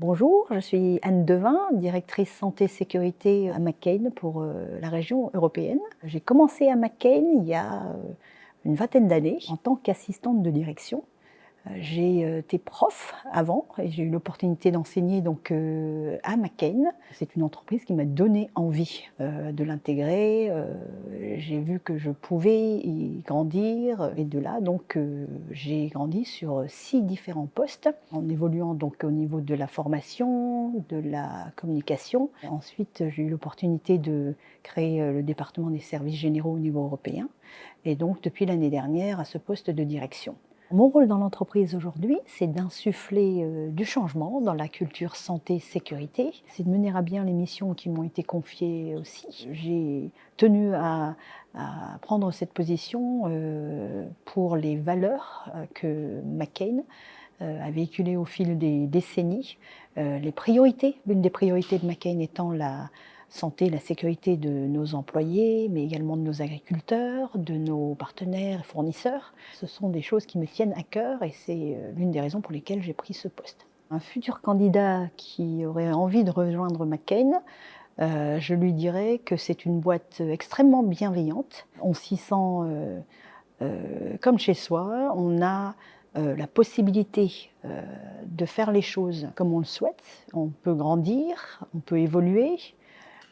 Bonjour, je suis Anne Devin, directrice santé-sécurité à McCain pour la région européenne. J'ai commencé à McCain il y a une vingtaine d'années en tant qu'assistante de direction. J'ai été prof avant et j'ai eu l'opportunité d'enseigner à McCain. C'est une entreprise qui m'a donné envie de l'intégrer. J'ai vu que je pouvais y grandir et de là j'ai grandi sur 6 différents postes en évoluant donc au niveau de la formation, de la communication. Ensuite, j'ai eu l'opportunité de créer le département des services généraux au niveau européen et donc depuis l'année dernière à ce poste de direction. Mon rôle dans l'entreprise aujourd'hui, c'est d'insuffler du changement dans la culture santé-sécurité. C'est de mener à bien les missions qui m'ont été confiées aussi. J'ai tenu à prendre cette position pour les valeurs que McCain a véhiculées au fil des décennies. Les priorités, l'une des priorités de McCain étant la santé, la sécurité de nos employés, mais également de nos agriculteurs, de nos partenaires et fournisseurs. Ce sont des choses qui me tiennent à cœur et c'est l'une des raisons pour lesquelles j'ai pris ce poste. Un futur candidat qui aurait envie de rejoindre McCain, je lui dirais que c'est une boîte extrêmement bienveillante. On s'y sent comme chez soi, on a la possibilité de faire les choses comme on le souhaite. On peut grandir, on peut évoluer.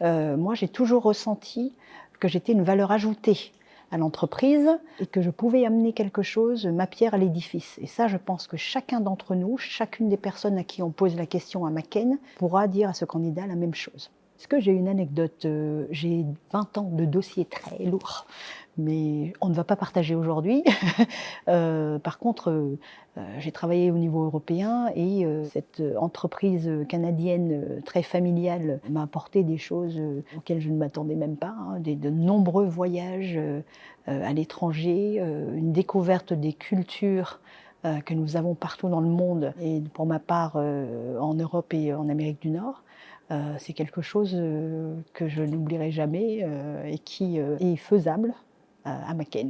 Moi, j'ai toujours ressenti que j'étais une valeur ajoutée à l'entreprise et que je pouvais amener quelque chose, ma pierre à l'édifice. Et ça, je pense que chacun d'entre nous, chacune des personnes à qui on pose la question à McCain, pourra dire à ce candidat la même chose. Est-ce que j'ai une anecdote? J'ai 20 ans de dossier très lourd, mais on ne va pas partager aujourd'hui. Par contre, j'ai travaillé au niveau européen et cette entreprise canadienne très familiale m'a apporté des choses auxquelles je ne m'attendais même pas, hein, de nombreux voyages à l'étranger, une découverte des cultures que nous avons partout dans le monde et pour ma part en Europe et en Amérique du Nord. C'est quelque chose que je n'oublierai jamais et qui est faisable à McCain.